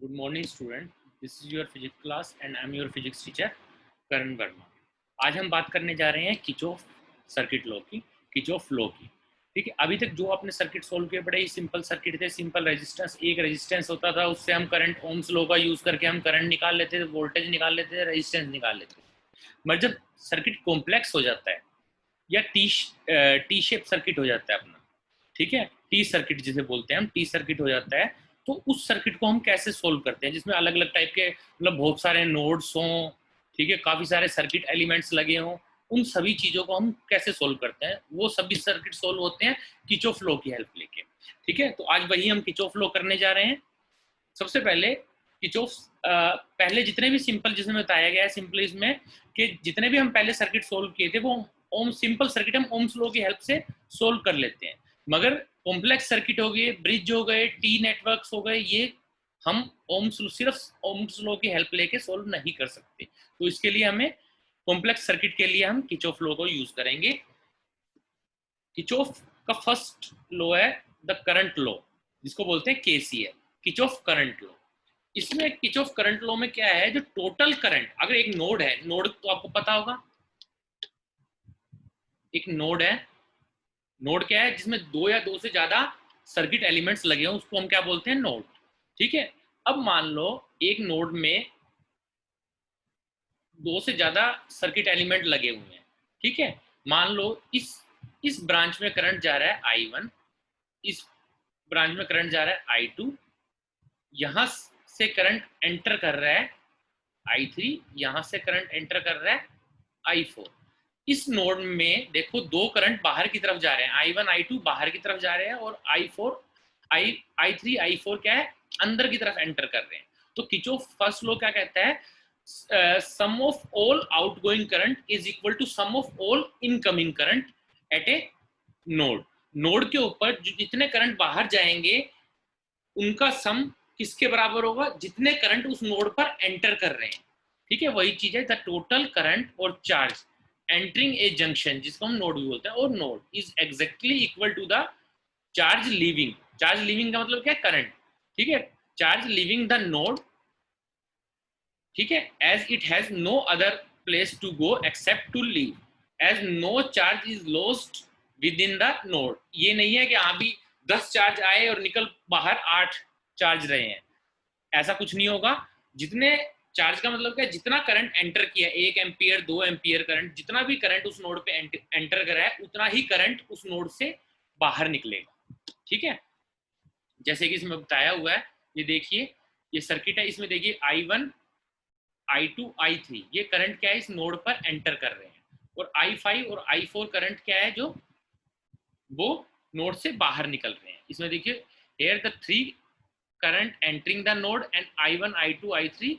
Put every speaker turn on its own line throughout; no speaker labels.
Good morning, student. This is your physics class, and I'm your physics teacher, करण वर्मा. आज हम बात करने जा रहे हैं किचॉफ सर्किट लॉ की, किचॉफ लॉ की. ठीक है, अभी तक जो आपने सर्किट सोल्व किए बड़े ही सिंपल सर्किट थे. सिंपल रेजिस्टेंस, एक रेजिस्टेंस होता था, उससे हम करंट, ओम्स लॉ का यूज करके हम करंट निकाल लेते थे, वोल्टेज निकाल लेते थे, रेजिस्टेंस निकाल लेते थे. मगर जब सर्किट कॉम्प्लेक्स हो जाता है या टी शेप सर्किट हो जाता है अपना, ठीक है, टी सर्किट जिसे बोलते हैं हम, टी सर्किट हो जाता है, तो उस सर्किट को हम कैसे सोल्व करते हैं जिसमें अलग अलग टाइप के मतलब बहुत सारे नोड्स हों, ठीक है, काफी सारे सर्किट एलिमेंट्स लगे हों. उन सभी चीजों को हम कैसे सोल्व करते हैं, वो सभी सर्किट सोल्व होते हैं किचॉफ लॉ की हेल्प लेके. ठीक है, तो आज वही हम किचॉफ लॉ करने जा रहे हैं. सबसे पहले किचॉफ, पहले जितने भी सिंपल जिसमें बताया गया है सिंपल इसमें कि जितने भी हम पहले सर्किट सोल्व किए थे वो ओम सिंपल सर्किट हम ओम्स लॉ की हेल्प से सोल्व कर लेते हैं. मगर कॉम्प्लेक्स सर्किट हो गए, ब्रिज हो गए, टी नेटवर्क्स हो गए, ये हम सिर्फ ओम्स लॉ की हेल्प लेके सोल्व नहीं कर सकते. तो इसके लिए हमें कॉम्प्लेक्स सर्किट के लिए हम किचॉफ लॉ को यूज करेंगे. किचॉफ का फर्स्ट लॉ है द करंट लॉ, जिसको बोलते हैं केसीएल, किचॉफ करंट लॉ. इसमें किचॉफ करंट लॉ में क्या है, जो टोटल करंट, अगर एक नोड है, नोड तो आपको पता होगा, एक नोड है, नोड क्या है जिसमें दो या दो से ज्यादा सर्किट एलिमेंट्स लगे हों, उसको हम क्या बोलते हैं, नोड. ठीक है, अब मान लो एक नोड में दो से ज्यादा सर्किट एलिमेंट लगे हुए हैं. ठीक है, मान लो इस ब्रांच में करंट जा रहा है I1, इस ब्रांच में करंट जा रहा है I2, यहां से करंट एंटर कर रहा है I3, यहां से करंट एंटर कर रहा है I4. इस नोड में देखो दो करंट बाहर की तरफ जा रहे हैं, I1 I2 बाहर की तरफ जा रहे हैं, और I3 I4 क्या है, अंदर की तरफ एंटर कर रहे हैं. तो किचॉफ फर्स्ट लॉ क्या कहता है, sum of all outgoing current is equal to sum of all incoming current at a node. Node के ऊपर जितने करंट बाहर जाएंगे उनका सम किसके बराबर होगा, जितने करंट उस नोड पर एंटर कर रहे हैं. ठीक है, वही चीज है द टोटल करंट और चार्ज एंटरिंग ए जंक्शन, जिसको हम नोड भी बोलते हैं, और node is exactly equal to the charge leaving. Charge leaving का मतलब क्या है, करंट. ठीक है, चार्ज लीविंग द नोड, ठीक है, as it has no other place to go except to leave, as no charge is lost within the node. ये नहीं है कि हाँ भी 10 चार्ज आए और निकल बाहर 8 चार्ज रहे हैं, ऐसा कुछ नहीं होगा. जितने चार्ज का मतलब क्या है, जितना करंट एंटर किया, 1 एम्पियर 2 एम्पियर करंट, जितना भी करंट उस नोड पे एंटर करा है उतना ही करंट उस नोड से बाहर निकलेगा. ठीक है, जैसे कि इसमें बताया हुआ है, ये देखिए, ये सर्किट है, इसमें देखिए I1 I2 I3 ये करंट क्या है, इस नोड पर एंटर कर रहे हैं, और I5 और I4 करंट क्या है, जो वो नोड से बाहर निकल रहे हैं. इसमें देखिए, here the three current entering the node and I1 I2 I3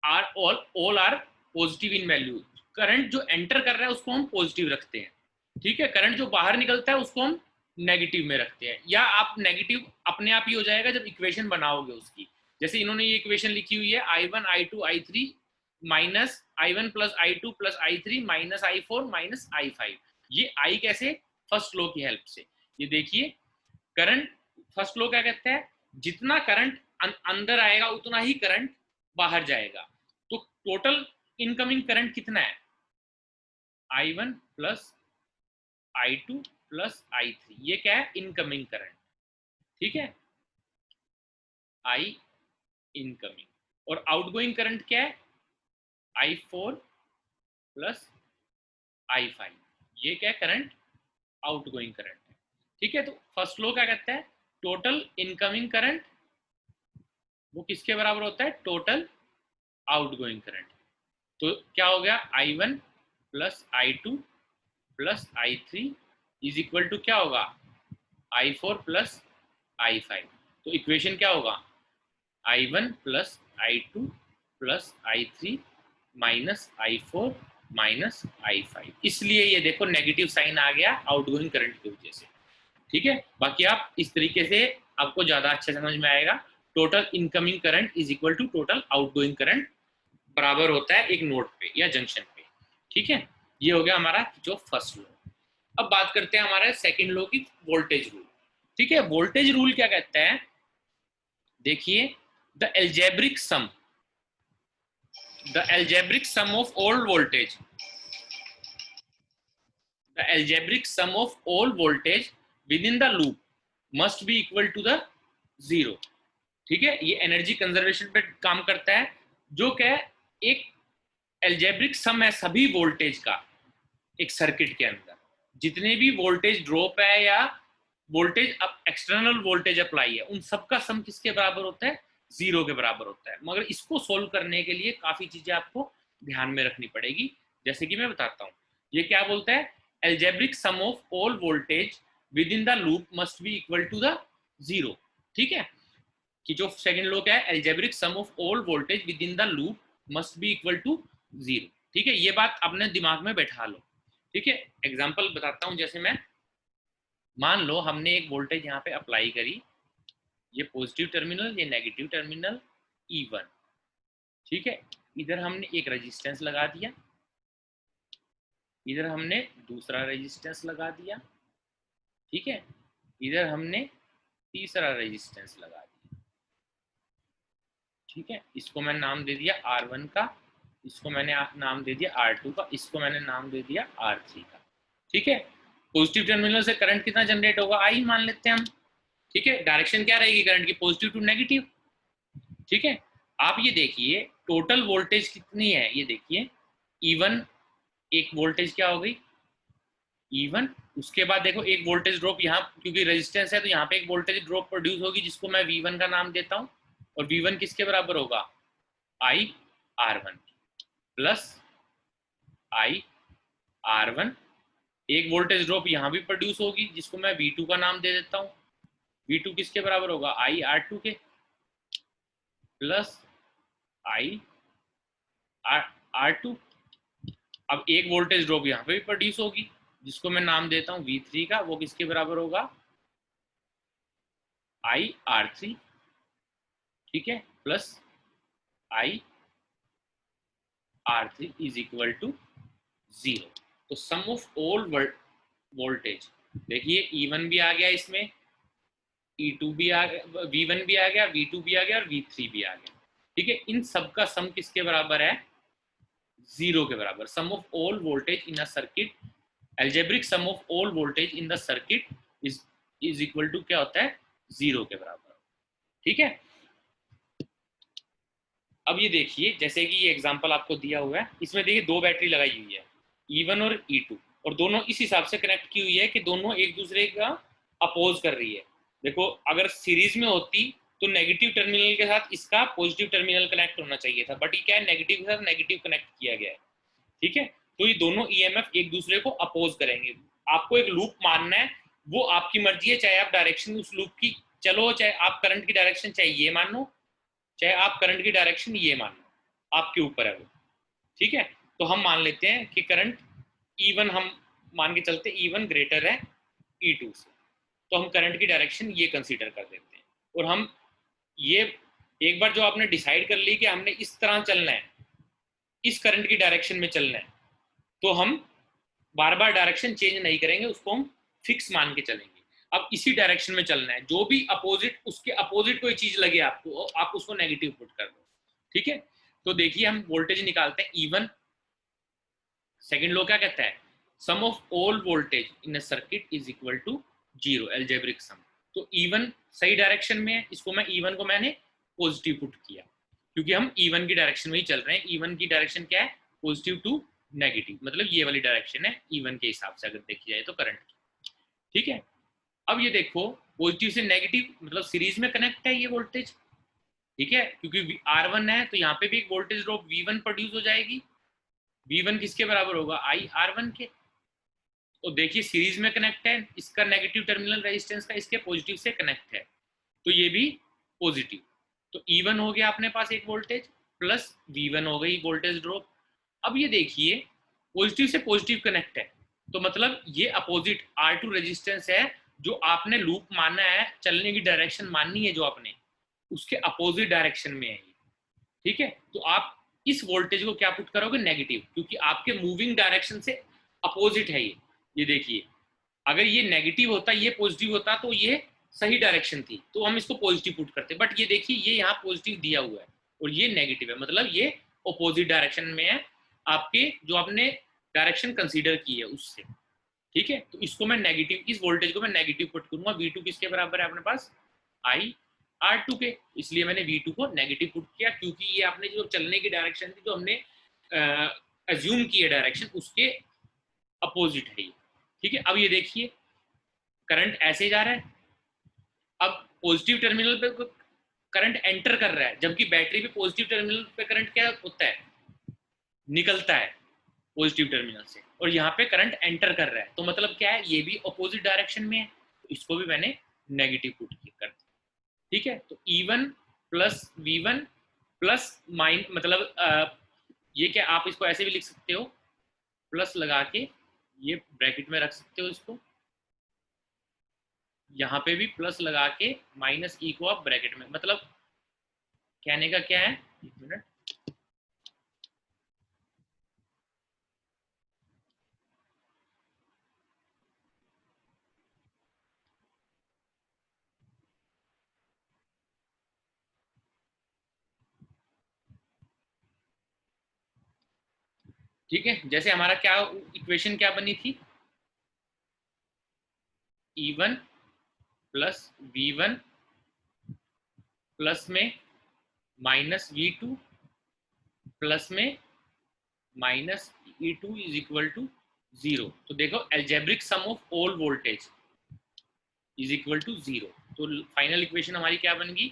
are all are positive in value. Current जो एंटर कर रहा है उसको हम पॉजिटिव रखते हैं. ठीक है, करंट जो बाहर निकलता है उसको हम नेगेटिव में रखते हैं, या आप नेगेटिव अपने आप ही हो जाएगा जब इक्वेशन बनाओगे उसकी. जैसे इन्होंने ये इक्वेशन लिखी हुई है, I1 I2 I3 minus I1 plus I2 plus I3 minus I4 minus I5. ये I कैसे, फर्स्ट लॉ की हेल्प से. ये देखिए, करंट फर्स्ट लॉ क्या कहता है, जितना करंट अंदर आएगा उतना ही करंट बाहर जाएगा. तो टोटल इनकमिंग करंट कितना है, I1 plus I2 plus I3, ये क्या है, इनकमिंग करंट. ठीक है, I इनकमिंग. और आउटगोइंग करंट क्या है, I4 प्लस I5, ये क्या है, करंट आउटगोइंग करंट है. ठीक है, तो फर्स्ट लॉ क्या कहता है, टोटल इनकमिंग करंट वो किसके बराबर होता है, टोटल आउटगोइंग करंट. तो क्या हो गया, I1 plus I2 plus I3 is equal to क्या होगा, I4 प्लस I5. तो इक्वेशन क्या होगा, I1 plus I2 plus I3 minus I4 minus I5. इसलिए ये देखो नेगेटिव साइन आ गया आउटगोइंग करंट की वजह से. ठीक है, बाकी आप इस तरीके से आपको ज्यादा अच्छे समझ में आएगा. Total incoming current is equal to total outgoing current, बराबर होता है एक नोड पे या जंक्शन पे. ठीक है, ये हो गया हमारा जो फर्स्ट लॉ. अब बात करते हैं हमारे सेकंड लॉ की, वोल्टेज रूल. ठीक है, वोल्टेज रूल क्या कहता है, देखिए the algebraic sum of all voltage, the algebraic sum of all voltage within the loop must be equal to the zero. ठीक है, ये एनर्जी कंजर्वेशन पे काम करता है, जो क्या है, एक एल्जेब्रिक सम है सभी वोल्टेज का एक सर्किट के अंदर, जितने भी वोल्टेज ड्रॉप है या वोल्टेज अब एक्सटर्नल वोल्टेज अप्लाई है, उन सबका सम किसके बराबर होता है, जीरो के बराबर होता है। मगर इसको सोल्व करने के लिए काफी चीजें आपको ध्यान में रखनी पड़ेगी, जैसे कि मैं बताता हूँ। ये क्या बोलता है, algebraic sum of all voltage within the loop must be equal to the zero. ठीक है, कि जो सेकंड लॉ क्या है, algebraic sum of all voltage within the loop must be equal to zero. ठीक है, ये बात अपने दिमाग में बैठा लो। ठीक है, एग्जांपल बताता हूं, जैसे मैं मान लो हमने एक वोल्टेज यहाँ पे अप्लाई करी, ये पॉजिटिव टर्मिनल, ये नेगेटिव टर्मिनल E1। ठीक है, इधर हमने एक रेजिस्टेंस लगा दिया, इधर हमने दूसरा रेजिस्टेंस लगा दिया। ठीक है, इधर हमने तीसरा रेजिस्टेंस लगा दिया। ठीक है, इसको मैंने नाम दे दिया R1 का, इसको मैंने नाम दे दिया R2 का, इसको मैंने नाम दे दिया R3 का। ठीक है, पॉजिटिव टर्मिनल से करंट कितना जनरेट होगा, I मान लेते हैं हम। ठीक है, डायरेक्शन क्या रहेगी करंट की, पॉजिटिव टू नेगेटिव। ठीक है, आप ये देखिए टोटल वोल्टेज कितनी है, ये देखिए E1 एक वोल्टेज क्या हो गई E1, उसके बाद देखो एक वोल्टेज ड्रॉप यहाँ, क्योंकि रेजिस्टेंस है तो यहाँ पे एक वोल्टेज ड्रॉप प्रोड्यूस होगी, जिसको मैं V1 का नाम देता हूँ। और V1 किसके बराबर होगा, I R1 plus I R1। एक वोल्टेज ड्रॉप यहाँ भी प्रोड्यूस होगी, जिसको मैं V2 का नाम दे देता हूँ। V2 किसके बराबर होगा, I R2 के प्लस I R2। अब एक वोल्टेज ड्रॉप यहाँ पे भी प्रोड्यूस होगी, जिसको मैं नाम देता हूँ V3 का, वो किसके बराबर होगा, I R3। ठीक है, plus I R3 is equal to zero. तो सम ऑफ ऑल वोल्टेज, देखिए E1 भी आ गया इसमें, E2 भी आ गया, V1 भी आ गया, V2 भी आ गया और V3 भी आ गया। ठीक है, इन सब का सम किसके बराबर है, जीरो के बराबर। Sum of all voltage in a circuit, algebraic sum of all voltage in the circuit is equal to क्या होता है, जीरो के बराबर। ठीक है, अब ये देखिए जैसे कि ये एग्जांपल आपको दिया हुआ है, इसमें देखिए दो बैटरी लगाई हुई है E1 और E2, और दोनों इस हिसाब से कनेक्ट की हुई है कि दोनों एक दूसरे का अपोज कर रही है। देखो अगर सीरीज में होती तो नेगेटिव टर्मिनल के साथ इसका पॉजिटिव टर्मिनल कनेक्ट होना चाहिए था, बट ये क्या है, नेगेटिव के साथ नेगेटिव कनेक्ट किया गया है। ठीक है, तो ये दोनों EMF एक दूसरे को अपोज करेंगे। आपको एक लूप मानना है, वो आपकी मर्जी है, चाहे आप डायरेक्शन उस लूप की चलो, चाहे आप करंट की डायरेक्शन चाहे ये मान लो, चाहे आप करंट की डायरेक्शन ये मान लो, आपके ऊपर है वो। ठीक है, तो हम मान लेते हैं कि करंट E1 हम मान के चलते E1 ग्रेटर है E2 से, तो हम करंट की डायरेक्शन ये कंसीडर कर देते हैं। और हम ये एक बार जो आपने डिसाइड कर ली कि हमने इस तरह चलना है, इस करंट की डायरेक्शन में चलना है, तो हम बार बार डायरेक्शन चेंज नहीं करेंगे, उसको हम फिक्स मान के चलेंगे। अब इसी डायरेक्शन में चलना है, जो भी अपोजिट, उसके अपोजिट कोई चीज लगे आपको, आप उसको नेगेटिव पुट कर दो। ठीक है, तो देखिए हम वोल्टेज निकालते हैं E1। सेकंड लॉ क्या कहता है, sum of all voltage in a circuit is equal to zero, algebraic sum. तो E1 सही डायरेक्शन में है, इसको मैं E1 को मैंने पॉजिटिव पुट किया, क्योंकि हम E1 की डायरेक्शन में ही चल रहे हैं। E1 की डायरेक्शन क्या है, पॉजिटिव टू नेगेटिव, मतलब ये वाली डायरेक्शन है E1 के हिसाब से अगर देखी जाए तो करंट की। ठीक है, अब ये देखो पॉजिटिव से नेगेटिव मतलब सीरीज में कनेक्ट है ये वोल्टेज। ठीक है, क्योंकि R1 है तो यहाँ पे भी एक वोल्टेज ड्रॉप V1 प्रोड्यूस हो जाएगी। V1 किसके बराबर होगा, I R1 के। तो देखिए सीरीज में कनेक्ट है, इसका नेगेटिव टर्मिनल रेजिस्टेंस का इसके पॉजिटिव से कनेक्ट है, तो ये भी पॉजिटिव। तो E1 हो गया अपने पास एक वोल्टेज, प्लस V1 हो गई वोल्टेज ड्रॉप। अब ये देखिए पॉजिटिव से पॉजिटिव कनेक्ट है, तो मतलब ये अपोजिट R2 रेजिस्टेंस है, जो आपने लूप मानना है, चलने की डायरेक्शन माननी है जो आपने, उसके अपोजिट डायरेक्शन में है ये। ठीक है, तो आप इस वोल्टेज को क्या पुट करोगे, नेगेटिव, क्योंकि आपके मूविंग डायरेक्शन से अपोजिट है ये। देखिए अगर ये नेगेटिव होता, ये पॉजिटिव होता, तो ये सही डायरेक्शन थी तो हम इसको पॉजिटिव पुट करते, बट ये देखिए ये यहाँ पॉजिटिव दिया हुआ है और ये नेगेटिव है, मतलब ये अपोजिट डायरेक्शन में है आपके जो आपने डायरेक्शन कंसीडर की है उससे। ठीक है, तो इसको मैं नेगेटिव, इस वोल्टेज को मैं नेगेटिव पुट करूंगा। V2 किसके बराबर है अपने पास, I R2 के, इसलिए मैंने V2 को नेगेटिव पुट किया क्योंकि ये आपने जो चलने की डायरेक्शन थी जो हमने अज्यूम की है डायरेक्शन उसके अपोजिट है ये। ठीक है, अब ये देखिए करंट ऐसे जा रहा है, अब पॉजिटिव टर्मिनल पे करंट एंटर कर रहा है, जबकि बैटरी पे पॉजिटिव टर्मिनल पे करंट क्या होता है, निकलता है पॉजिटिव टर्मिनल से, और यहाँ पे करंट एंटर कर रहा है, तो मतलब क्या है, ये भी अपोजिट डायरेक्शन में है, तो इसको भी मैंने नेगेटिव पुट कर दिया। ठीक है, तो E1 plus V1 plus mine, मतलब ये क्या, आप इसको ऐसे भी लिख सकते हो, प्लस लगा के ये ब्रैकेट में रख सकते हो इसको, यहाँ पे भी प्लस लगा के माइनस ई को आप ब्रैकेट में, मतलब कहने का क्या है, एक मिनट, ठीक है, जैसे हमारा क्या इक्वेशन क्या बनी थी, E1 प्लस V1 प्लस में माइनस V2 प्लस में minus E2 is equal to 0। तो देखो algebraic sum of all voltage is equal to 0, तो फाइनल इक्वेशन हमारी क्या बनेगी,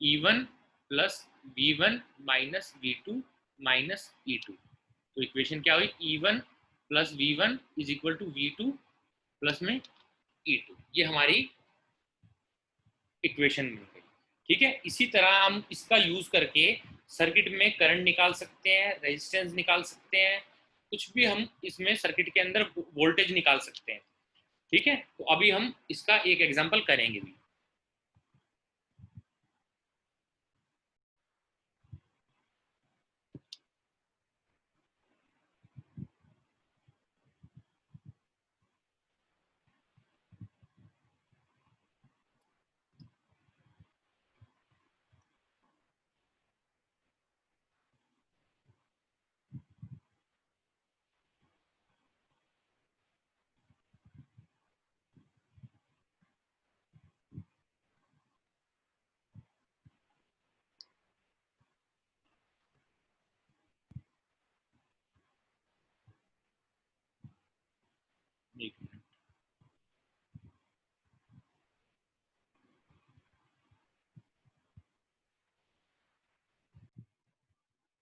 E1 plus V1 minus V2 minus E2, तो इक्वेशन क्या हुई, E1 plus V1 is equal to V2 plus में E2, ये हमारी इक्वेशन मिल गई। ठीक है, इसी तरह हम इसका यूज करके सर्किट में करंट निकाल सकते हैं, रेजिस्टेंस निकाल सकते हैं, कुछ भी हम इसमें सर्किट के अंदर वोल्टेज निकाल सकते हैं। ठीक है, तो अभी हम इसका एक एग्जांपल करेंगे भी।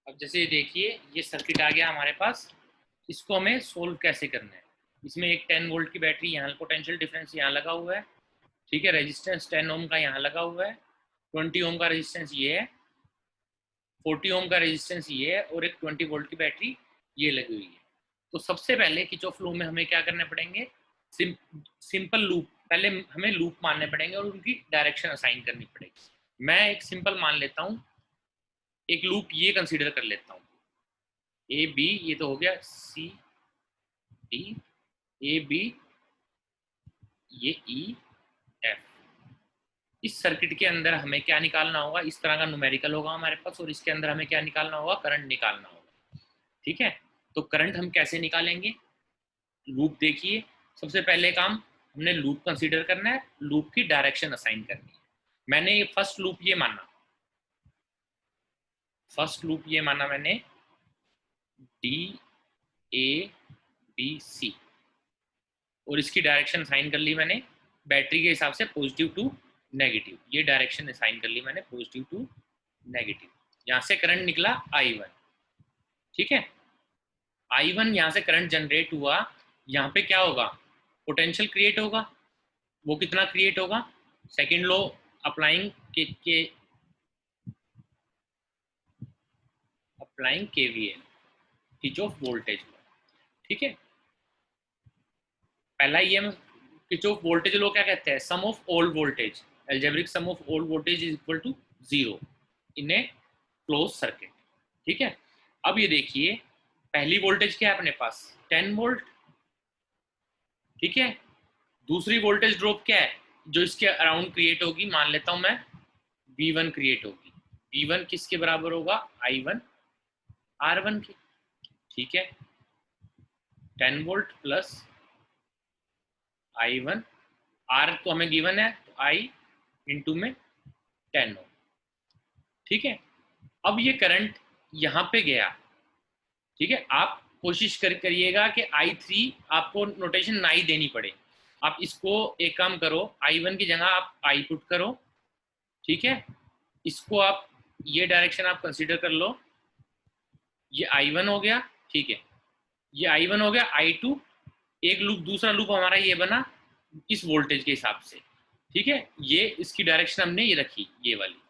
अब जैसे देखिए ये सर्किट आ गया हमारे पास, इसको हमें सोल्व कैसे करना है। इसमें एक 10 वोल्ट की बैटरी, यहाँ पोटेंशियल डिफरेंस यहाँ लगा हुआ है, ठीक है, रेजिस्टेंस 10 ओम का यहाँ लगा हुआ है, 20 ओम का रेजिस्टेंस ये है, 40 ओम का रेजिस्टेंस ये है, और एक 20 वोल्ट की बैटरी ये लगी हुई है। तो सबसे पहले किरचॉफ लॉ में हमें क्या करने पड़ेंगे, सिंपल लूप, पहले हमें लूप मानने पड़ेंगे और उनकी डायरेक्शन असाइन करनी पड़ेगी। मैं एक सिंपल मान लेता हूँ, एक लूप ये कंसीडर कर लेता हूँ, ए बी, ये तो हो गया सी डी, ए बी, ये ई एफ। इस सर्किट के अंदर हमें क्या निकालना होगा, इस तरह का न्यूमेरिकल होगा हमारे पास, और इसके अंदर हमें क्या निकालना होगा, करंट निकालना होगा। ठीक है, तो करंट हम कैसे निकालेंगे, लूप देखिए, सबसे पहले काम हमने लूप कंसीडर करना है, लूप की डायरेक्शन असाइन करनी है। मैंने फर्स्ट लूप ये माना, फर्स्ट लूप ये माना मैंने डी ए बी सी, और इसकी डायरेक्शन असाइन कर ली मैंने बैटरी के हिसाब से पॉजिटिव टू नेगेटिव, ये डायरेक्शन असाइन कर ली मैंने पॉजिटिव टू नेगेटिव। यहाँ से करंट निकला I1। ठीक है, I1 यहाँ से करंट जनरेट हुआ, यहाँ पे क्या होगा, पोटेंशियल क्रिएट होगा, वो कितना क्रिएट होगा, सेकेंड लॉ अप्लाइंग के applying KVL, Kirchhoff voltage law. ठीक है, पहला ये किरचॉफ वोल्टेज लॉ क्या कहते हैं, sum of all voltage, algebraic sum of all voltage is equal to 0 in a close circuit. ठीक है, अब ये देखिए पहली वोल्टेज क्या है अपने पास, 10 वोल्ट। ठीक है, दूसरी वोल्टेज ड्रॉप क्या है, जो इसके अराउंड क्रिएट होगी, मान लेता हूं मैं V1 क्रिएट होगी। V1 किसके बराबर होगा? I1 R1 के, ठीक है। 10 वोल्ट प्लस I1 R तो हमें गिवन है, तो I इंटू में 10 हो, ठीक है। अब ये करंट यहां पे गया, ठीक है। आप कोशिश करिएगा कि I3 आपको नोटेशन ना ही देनी पड़े। आप इसको एक काम करो, I1 की जगह आप I पुट करो, ठीक है। इसको आप ये डायरेक्शन आप कंसीडर कर लो, ये I1 हो गया, ठीक है। ये I1 हो गया, I2 एक लूप, दूसरा लूप हमारा ये बना इस वोल्टेज के हिसाब से, ठीक है। ये इसकी डायरेक्शन हमने ये रखी, ये वाली,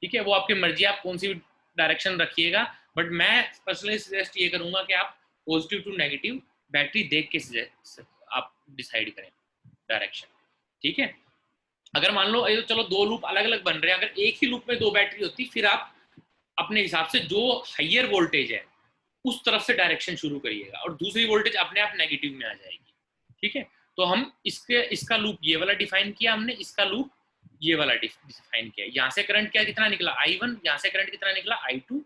ठीक है। वो आपकी मर्जी, आप कौन सी डायरेक्शन रखिएगा, बट मैं पर्सनली सजेस्ट ये करूंगा कि आप पॉजिटिव टू नेगेटिव बैटरी देख के आप डिसाइड करें डायरेक्शन, ठीक है। अगर मान लो चलो दो लूप अलग अलग बन रहे हैं, अगर एक ही लूप में दो बैटरी होती, फिर आप अपने हिसाब से जो हाइयर वोल्टेज है उस तरफ से डायरेक्शन शुरू करिएगा, और दूसरी वोल्टेज अपने आप नेगेटिव में आ जाएगी, ठीक है। तो हम इसका लूप ये वाला डिफाइन किया हमने, इसका लूप ये वाला डिफाइन किया। यहाँ से करंट क्या कितना निकला? I1, यहाँ से करंट कितना निकला? I2।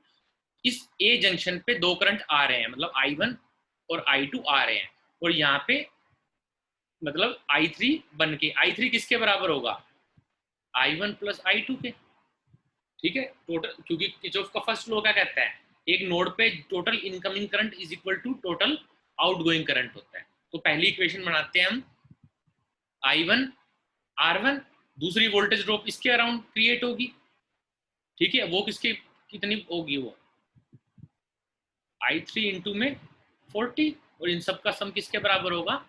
इस ए जंक्शन पे दो करंट आ रहे हैं, मतलब I1 और I2 आ रहे हैं, और यहाँ पे मतलब I3 बन के, I3 किसके बराबर होगा? I1 प्लस I2 के, ठीक है। टोटल, क्योंकि किरचॉफ का फर्स्ट लॉ क्या कहता है, एक नोड पे total incoming current is equal to total outgoing current होता है। तो पहली इक्वेशन बनाते हैं हम, I1 R1, दूसरी वोल्टेज ड्रॉप इसके अराउंड क्रिएट होगी, ठीक है। वो किसकी कितनी होगी? वो I3 इंटू में 40, और इन सब का सम किसके बराबर होगा?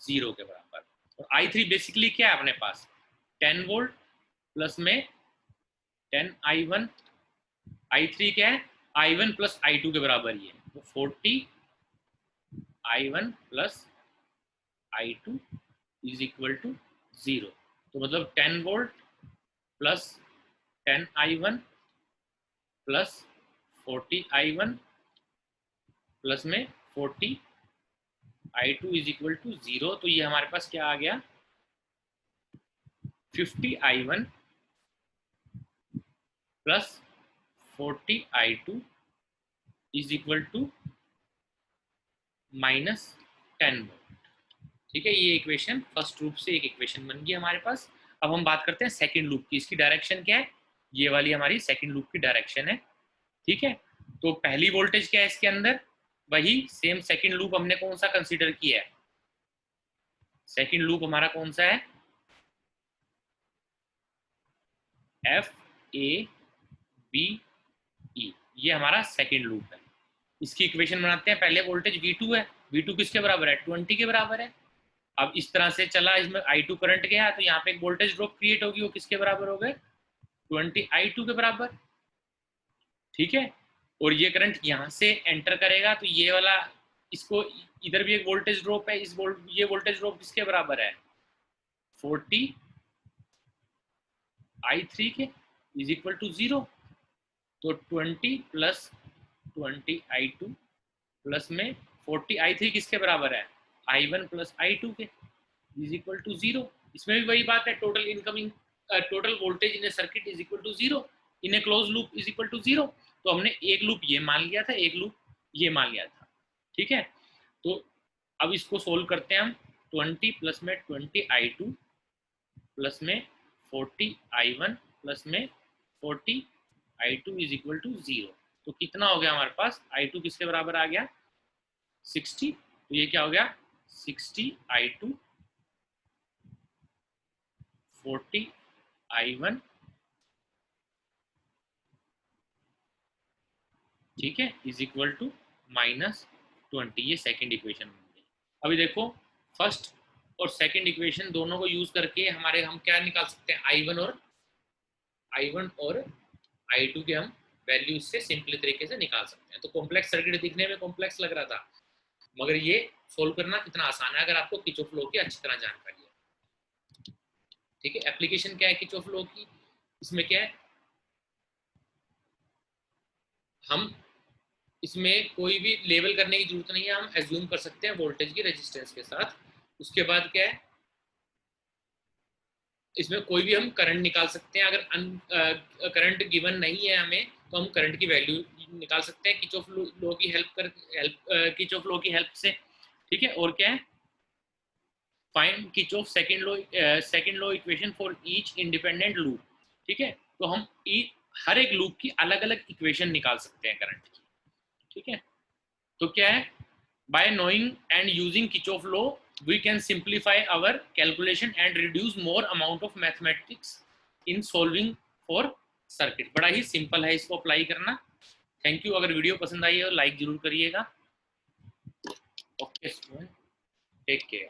0 के बराबर। और I3 बेसिकली क्या है अपने पास? 10 वोल्ट प्लस में 10 I1, I3 क्या है? I1 प्लस I2 के बराबर ही है, तो 40 I1 plus I2 is equal to 0। तो मतलब 10 volt plus 10 I1 plus 40 I1 plus में 40 I2 इज इक्वल टू 0। तो ये हमारे पास क्या आ गया? 50 I1 plus 40 I2 is equal to minus 10 volt, ठीक है। ये इक्वेशन फर्स्ट लूप से एक इक्वेशन बन गई हमारे पास। अब हम बात करते हैं सेकंड लूप की। इसकी डायरेक्शन क्या है? ये वाली हमारी सेकंड लूप की डायरेक्शन है, ठीक है। तो पहली वोल्टेज क्या है इसके अंदर? वही सेम सेकंड लूप हमने कौन सा कंसीडर किया है? सेकंड लूप हमारा कौन सा है? FABE, ये हमारा सेकंड लूप है। इसकी इक्वेशन बनाते हैं। पहले वोल्टेज V2 है, V2 किसके बराबर है? 20 के बराबर है। अब इस तरह से चला, इसमें I2 करंट गया, तो यहाँ पे एक वोल्टेज ड्रॉप क्रिएट होगी, वो किसके बराबर हो गए? 20 I2 के बराबर, ठीक है। और ये करंट यहाँ से एंटर करेगा, तो ये वाला, इसको इधर भी एक वोल्टेज ड्रॉप है, ये वोल्टेज ड्रॉप किसके बराबर है? 40 I3 के इज इक्वल टू 0। तो 20 प्लस 20 I2 प्लस में 40 I3 किसके बराबर है? I1 प्लस I2 के इज इक्वल टू 0। इसमें भी वही बात है, total incoming total voltage in a circuit is equal to 0, in a close loop is equal to 0। तो हमने एक लूप ये मान लिया था, एक लूप ये मान लिया था, ठीक है। तो अब इसको सोल्व करते हैं हम। 20 प्लस में 20 I2 प्लस में 40 I1 प्लस में 40 I2 इज इक्वल टू 0। तो कितना हो गया हमारे पास? I2 किसके बराबर आ गया? 60। तो ये क्या हो गया? 60 I2 40 I1, ठीक है, इज इक्वल टू -20। ये सेकंड इक्वेशन बन गई। अभी देखो, फर्स्ट और सेकंड इक्वेशन दोनों को यूज करके हमारे हम क्या निकाल सकते हैं? I1 और I2 के हम वैल्यू इससे सिंपल तरीके से निकाल सकते हैं। तो कॉम्प्लेक्स सर्किट दिखने में कॉम्प्लेक्स लग रहा था, मगर ये सोल्व करना कितना आसान है अगर आपको किरचॉफ लॉ की अच्छी तरह जानकारी है, ठीक है। एप्लीकेशन क्या है किरचॉफ लॉ की? इसमें क्या है, हम इसमें कोई भी लेवल करने की जरूरत नहीं है, हम एज्यूम कर सकते हैं वोल्टेज की रेजिस्टेंस के साथ। उसके बाद क्या है, इसमें कोई भी हम करंट निकाल सकते हैं। अगर करंट गिवन नहीं है हमें तो हम करंट की वैल्यू निकाल सकते हैं किर्चॉफ लॉ की किर्चॉफ लॉ की हेल्प से। ठीक है, और क्या है, find Kirchhoff second law equation for each independent loop. ठीक है, तो हम हर एक लूप की अलग अलग इक्वेशन निकाल सकते हैं करंट की। ठीक है, तो क्या है, bye knowing and using Kirchhoff law we can simplify our calculation and reduce more amount of mathematics in solving for circuit। बड़ा ही सिंपल है इसको अप्लाई करना। Thank you. अगर वीडियो पसंद आई है तो लाइक जरूर करिएगा। Okay, take care.